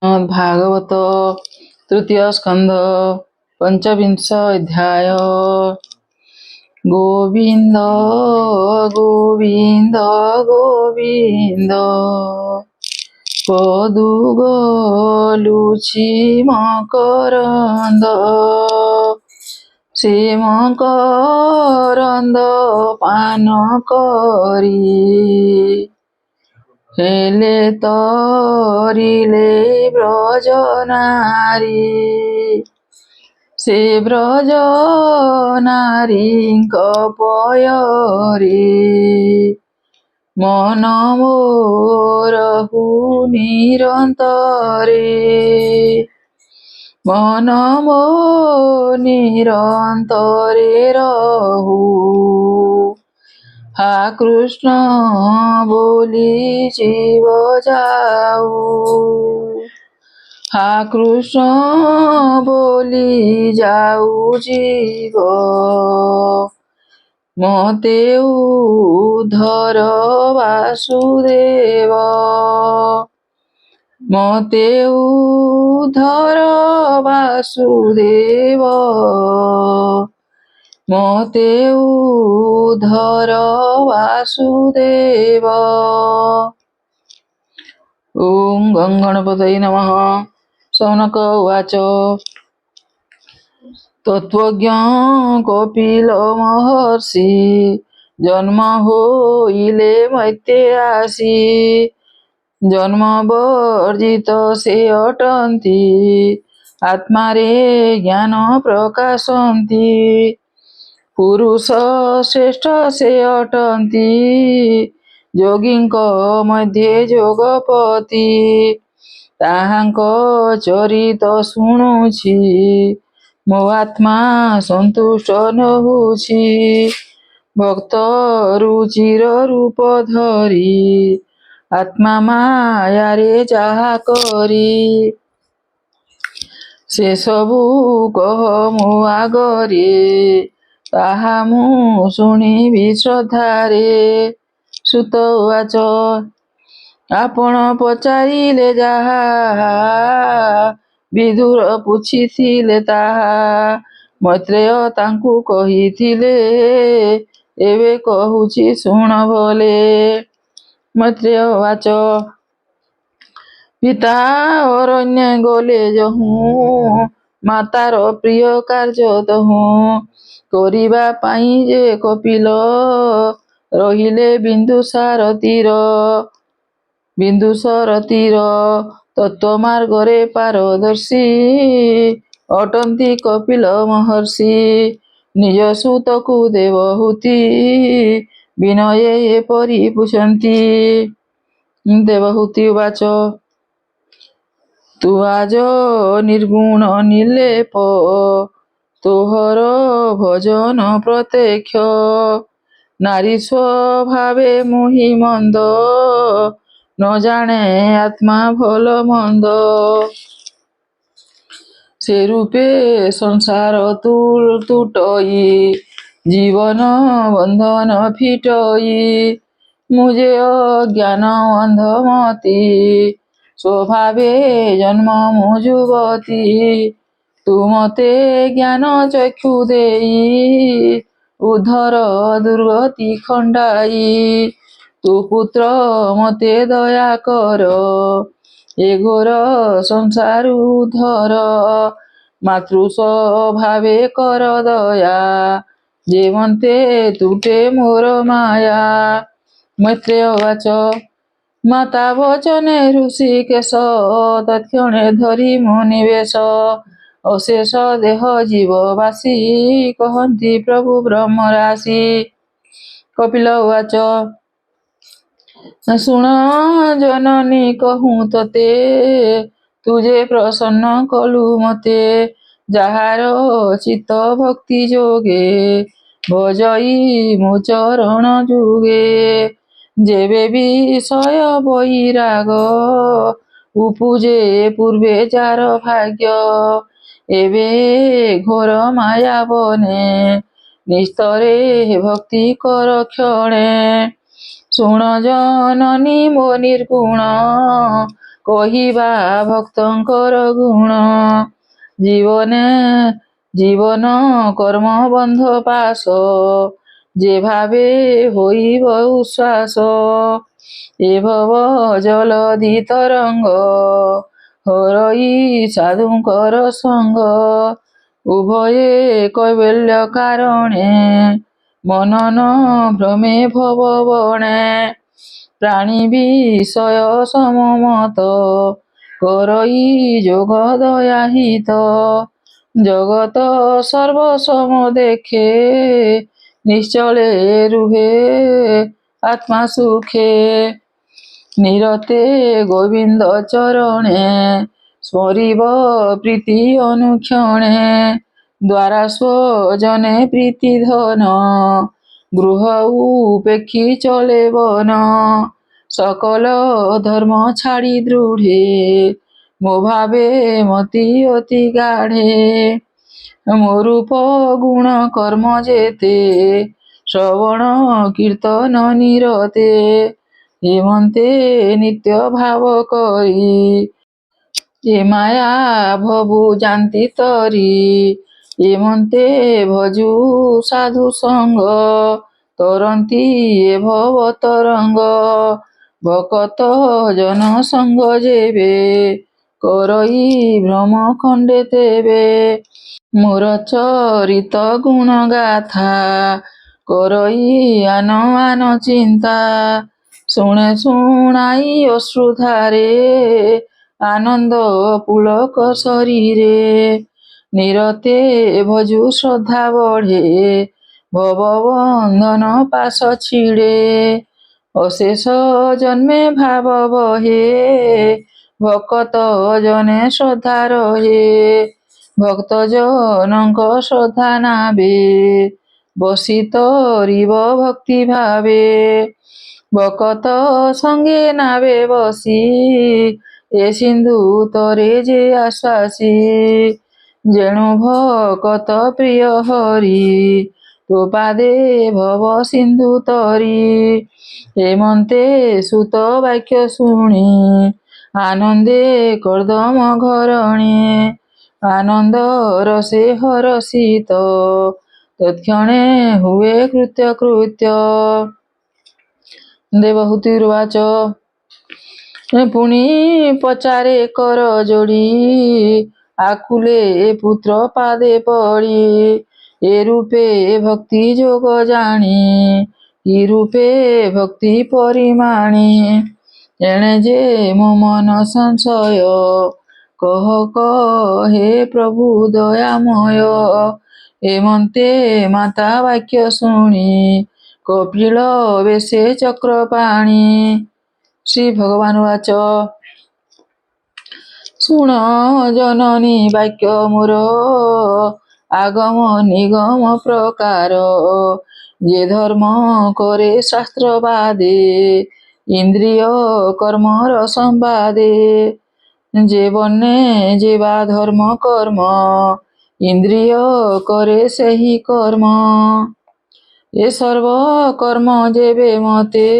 भागवत तृतीय स्कंध पंचविंश अध्याय। गोविंद गोविंद गोविंद पदु गलुछि मकरंद से मकरंद पान करी हेले तरिले ब्रज नारी से ब्रज नारीଙ୍କ ପୟରେ मन मोर हु निरंतरे मन मो निरंतरे रहु हा कृष्ण बोली जीव जाऊ हा कृष्ण बोली जाऊ जीव मते उद्धर वासुदेव मते उद्धर वासुदेव मते उद्धर वासुदेव। ओम गंगणपतये नमः। शौनक उवाच तत्त्वज्ञ कपिल महर्षि जन्म होइले मैत्रे आसी जन्म वर्जित से अटंती आत्मा रे ज्ञान प्रकाशंती पुरुष श्रेष्ठ से अटंती योगींक मध्ये जोगपति ताहांक चरित शुणुछि मो आत्मा संतुष्ट नहुछि भक्त रुचिर रूप धरी आत्मा माया रे जाहा करी से सबु कह मो आगरे ताहा मु शुणिबि श्रद्धारे। सुत उवाच आपण पचारिले जाहा विदुर पुछिथिले ताहा मैत्रेय तांकु कहिथिले एबे कहुछि शुण भले। मैत्रेय उवाच पिता अरण्य गले जहु मातार प्रिय कार्य तहु करिबा पाई जे कपिल रहिले बिंदुसार तीर तत्व मार्गरे पारदर्शी अटंती कपिल महर्षि निज सुतकु देवहूति विनये एपरि पुछन्ति। देवहूति उवाच तु आज निर्गुण निर्लेप तोहर भजन प्रत्यक्ष नारी स्वभावे मोहि मंद न जाने आत्मा भल मंद से रूपे संसार तुटई जीवन बंधन फिटई मुझे अज्ञान अंधमती स्वभावे जन्म मु जुवती तू मते ज्ञान चक्षु देई उद्धर दुर्गति खंडाई तू पुत्र मते दया कर ए घोर संसार उद्धर मातृ स्वभावे कर दया जेवन्ते तुटे मोर माया। मैत्रेय उवाच माता वचने ऋषिकेश तत्क्षणे धरि मुनिवेश अशेष देह जीववासी कहन्ति प्रभु ब्रह्मराशि। कपिल उवाच शुण जननी कहूँ तते तुझे प्रसन्न कलु मते जाहार चित्त भक्ति जोगे भजई मो चरण जुगे जेबे विषय बैराग उपुजे पूर्वे जार भाग्य एबे घोर माया बने निस्तरे भक्ति कर क्षणे शुण जननी मो निर्गुण କହିବା ଭକ୍ତଙ୍କର ଗୁଣ। ଜୀବନ କର୍ମ ବନ୍ଧ ପାଶ, ଯେ ଭାବେ ହୋଇବ ଉଶ୍ୱାସ। ଏ ଭବ ଜଲଧି ତରଙ୍ଗ, ହରଇ ସାଧୁଙ୍କର ସଙ୍ଗ। ଉଭୟେ କୈବଲ୍ୟ କାରଣେ, ମନନ ଭ୍ରମେ ଭବ ବଣେ। ପ୍ରାଣୀ ବିଷୟ ସମମତ, କରଇ ଯୋଗ ଦୟାହିତ। ଜଗତ ସର୍ବସମ ଦେଖେ, ନିଶ୍ଚଳେ ରୁହେ ଆତ୍ମା ସୁଖେ। ନିରତେ ଗୋବିନ୍ଦ ଚରଣେ, ସ୍ମରିବ ପ୍ରୀତି ଅନୁକ୍ଷଣେ। ଦ୍ୱାରା ସ୍ୱଜନେ ପ୍ରୀତି ଧନ, ଗୃହ ଉପେକ୍ଷି ଚଳେ ବନ। সকল ধর্ম ছাড়ি দৃঢ়ে, ମୋ ଭାବେ ମତି ଅତି ଗାଢ଼େ। ମୋ ରୂପ ଗୁଣ କର୍ମ ଯେତେ, ଶ୍ରବଣ କୀର୍ତ୍ତନ ନିରତେ। ହେମନ୍ତେ ନିତ୍ୟ ଭାବ କରି, ଏ ମାୟା ଭବୁ ଯାନ୍ତି ତରି। ଏମନ୍ତେ ଭଜୁ ସାଧୁ ସଙ୍ଗ, ତରନ୍ତି ଏ ଭବ ତରଙ୍ଗ। ଭକତ জন সঙ্গ যেবে, করই ভ্রম খণ্ডে তেবে। মোর চরিত গুণ গাথা, করই আন চিন্তা। শুনে শুনাই অশ্রুধারে, আনন্দ পুলক শরীরে। নিরতে ভজু শ্রদ্ধা বঢ়ে, ভব বন্ধন পাশ ছিড়ে। অশেষ জন্মে ভাব বহে, ভকত জনে শ্রদ্ধা রহে। ভক্ত জনଙ୍କ শ্রদ্ধা নাবে, বসি তরিব ভক্তি ভাবে। ভকত সঙ্গে নাবে বসি, এ সিন্ধু তরে যে আশ্বাসী। যেণু ভকত প্রিয় হরি, তো পাদে ভব সিন্ধু তরি। হেমন্তে সুত বাক্য শুনি, আনন্দে কর্দম ঘরণী। আনন্দ রসে হরষিত, তৎক্ষণে ହୁଏ କୃତ୍ୟ କୃତ୍ୟ। ଦେବହୂତିର୍ବାଚ ପୁଣି ପଚାରେ କର ଯୋଡ଼ି, ଆକୁଲେ ପୁତ୍ର ପାଦେ ପଡ଼ି। ଏ ରୂପେ ଭକ୍ତି ଯୋଗ ଜାଣି, କି ରୂପେ ଭକ୍ତି ପରିମାଣି। ଏଣେ ଯେ ମୋ ମନ ସଂଶୟ, କହ କହେ ପ୍ରଭୁ ଦୟାମୟ। ଏମନ୍ତେ ମାତା ବାକ୍ୟ ଶୁଣି, କପିଳ ବେଶେ ଚକ୍ରପାଣି। ଶ୍ରୀ ଭଗବାନ ବାଚ ଶୁଣ ଜନନୀ ବାକ୍ୟ ମୋର, ଆଗମ ନିଗମ ପ୍ରକାର। ଯେ ଧର୍ମ করে শাস্ত্র বাদে, ইন্দ্রিয় কর্মর সম্বাদে। যে বর্ণে যে বা ধর্ম কর্ম, ইন্দ্রিয় করে ସେହି কর্ম। এ সর্ব কর্ম যেবে মতে,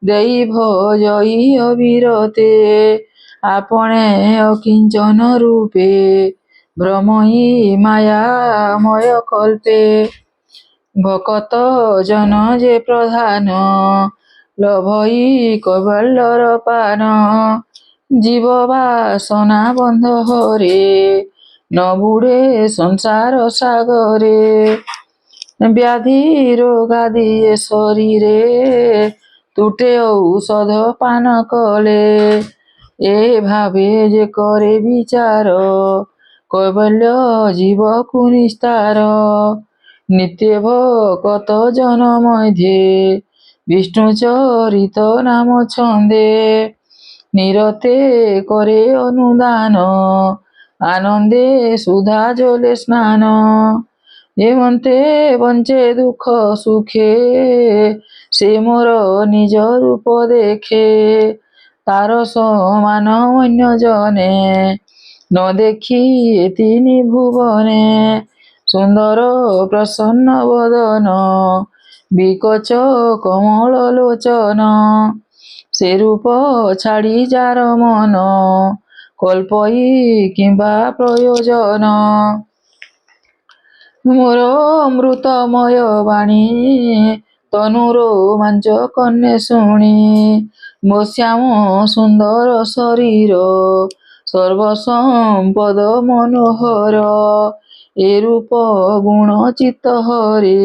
দেই ভজই অবিরতে। আপনে অকিঞ্চন রূপে, ভ্রমই মায়াময় কল্পে। ভকত জন যে প্রধান, লভই কৈবল্যর পান। জীব বাসনা বন্ধ হরে, ন বুড়ে সংসার সাগরে। ব্যাধি রোগাদি এ শরীরে, তুটে ঔষধ পান কলে। এ ভাবে যে করে বিচার, কৈবল্য জীবকু নিস্তার। নিত্য ভকত জন মধ্যে, বিষ্ণু চরিত নাম ছন্দে। নিরতে করে অনুদান, আনন্দে সুধা জলে স্নান। হেমন্তে বঞ্চে দুঃখ সুখে, সে মোর নিজ রূপ দেখে। তার সমান অন্য জনে, ন দেখি এ তিনি ভুবনে। সুন্দর প্রসন্ন বদন, বিকচ কমল লোচন। ସେ ରୂପ ଛାଡ଼ି ଯାର ମନ କଳ୍ପଇ କିମ୍ବା ପ୍ରୟୋଜନ। ମୋର ଅମୃତମୟ ବାଣୀ ତନୁର ମାଞ୍ଚ କର୍ଣ୍ଣେ ଶୁଣି, ମୋ ଶ୍ୟାମ ସୁନ୍ଦର ଶରୀର ସର୍ବସମ୍ପଦ ମନୋହର। ଏ ରୂପ ଗୁଣ ଚିତ୍ତ ହରେ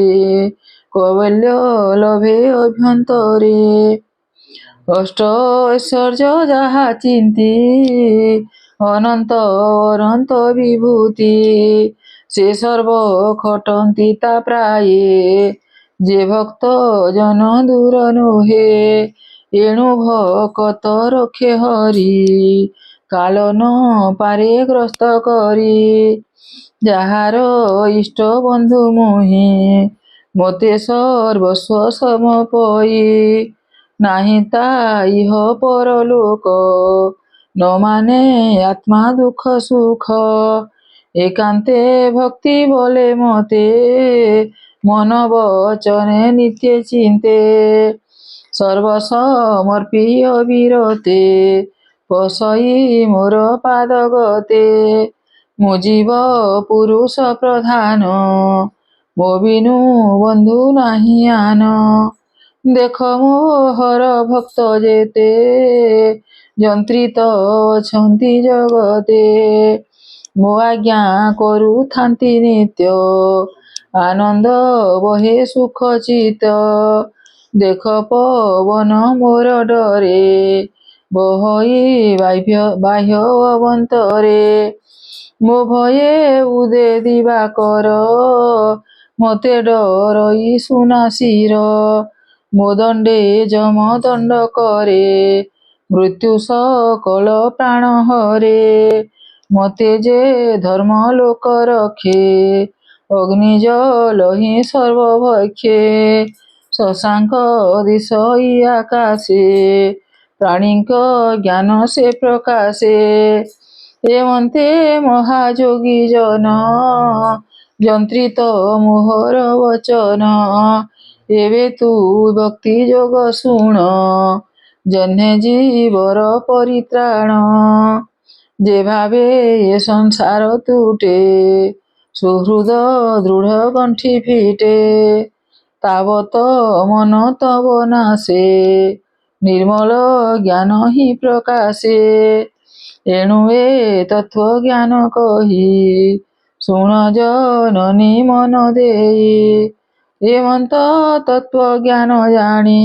କୈବଲ୍ୟ ଲଭେ ଅଭ୍ୟନ୍ତରେ। ଅଷ୍ଟ ଐଶ୍ୱର୍ଯ୍ୟ ଯାହା ଚିନ୍ତି ଅନନ୍ତ ଅନନ୍ତ ବିଭୂତି, ସେ ସର୍ବ ଖଟନ୍ତି ତା ପ୍ରାୟେ ଯେ ଭକ୍ତ ଜନ ଦୂର ନୁହେ। ଏଣୁ ଭକତ ରକ୍ଷେ ହରି କାଳ ନ ପାରେ ଗ୍ରସ୍ତ କରି। ଯାହାର ଇଷ୍ଟ ବନ୍ଧୁ ମୁହିଁ ମୋତେ ସର୍ବସ୍ୱ ସମର୍ପଇ, ନାହିଁ ତା ଇହ ପରଲୋକ ନ ମାନେ ଆତ୍ମା ଦୁଃଖ ସୁଖ। ଏକାନ୍ତେ ଭକ୍ତି ବଳେ ମତେ ମନ ବଚନେ ନିତ୍ୟ ଚିନ୍ତେ, ସର୍ବସମର୍ପି ଅବିରତେ ପଶଇ ମୋର ପାଦ ଗତେ। ମୁଁ ଜୀବ ପୁରୁଷ ପ୍ରଧାନ ମୋ ବିନୁ ବନ୍ଧୁ ନାହିଁ ଆନ। ଦେଖ ମୋହର ଭକ୍ତ ଯେତେ ଯନ୍ତ୍ରିତ ଅଛନ୍ତି ଜଗତେ, ମୋ ଆଜ୍ଞା କରୁଥାନ୍ତି ନିତ୍ୟ ଆନନ୍ଦ ବହେ ସୁଖ ଚିତ୍ତ। ଦେଖ ପବନ ମୋର ଡରେ ବହଇ ବାହ୍ୟ ଅବନ୍ତରେ, ମୋ ଭୟେ ଉଦେ ଦିବାକର ମୋତେ ଡରଇ ସୁନାସିର। ମୋ ଦଣ୍ଡେ ଯମ ଦଣ୍ଡ କରେ ମୃତ୍ୟୁ ସକଳ ପ୍ରାଣ ହରେ। ମୋତେ ଯେ ଧର୍ମ ଲୋକ ରଖେ ଅଗ୍ନି ଜଳ ହିଁ ସର୍ବଭକ୍ଷେ। ଶଶାଙ୍କ ଦିଶଇ ଆକାଶେ ପ୍ରାଣୀଙ୍କ ଜ୍ଞାନ ସେ ପ୍ରକାଶେ। ଏମନ୍ତେ ମହାଯୋଗୀ ଜନ ଯନ୍ତ୍ରିତ ମୋହର ବଚନ। ଏବେ ତୁ ଭକ୍ତି ଯୋଗ ଶୁଣ ଜହ୍ନେ ଜୀବର ପରିତ୍ରାଣ। ଯେ ଭାବେ ଏ ସଂସାର ତୁଟେ ସୁହୃଦ ଦୃଢ଼ ଗଣ୍ଠି ଫିଟେ, ତାବତ ମନ ତବ ନାଶେ ନିର୍ମଳ ଜ୍ଞାନ ହିଁ ପ୍ରକାଶେ। ଏଣୁ ଏ ତତ୍ତ୍ୱ ଜ୍ଞାନ କହି ଶୁଣ ଜନନୀ ମନ ଦେଇ। ଏମନ୍ତ ତତ୍ତ୍ୱ ଜ୍ଞାନ ଜାଣି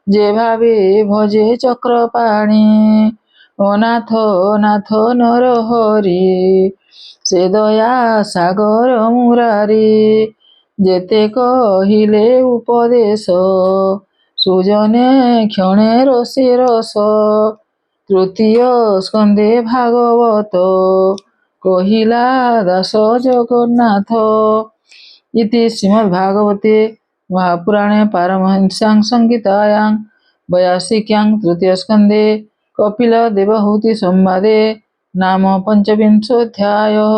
ଯେ ଭାବେ ଭଜେ ଚକ୍ରପାଣି। ଅନାଥ ନାଥ ନର ହରି ସେ ଦୟା ସାଗର ମୁରାରି। ଯେତେ କହିଲେ ଉପଦେଶ ସୁଜନେ କ୍ଷଣେ ରସେ ରସ। ତୃତୀୟ ସ୍କନ୍ଧେ ଭାଗବତ କହିଲା ଦାସ ଜଗନ୍ନାଥ। ଇତି ଶ୍ରୀମଦ୍ଭାଗବତେ ମହାପୁରାଣେ ପାରମହଂସ୍ୟାଂ ସଂହିତାୟାଂ ବୈୟାସିକ୍ୟାଂ ତୃତୀୟ ସ୍କନ୍ଧେ କପିଲ ଦେବହୂତି ସମ୍ବାଦେ ନାମ ପଞ୍ଚବିଂଶୋऽଧ୍ୟାୟः।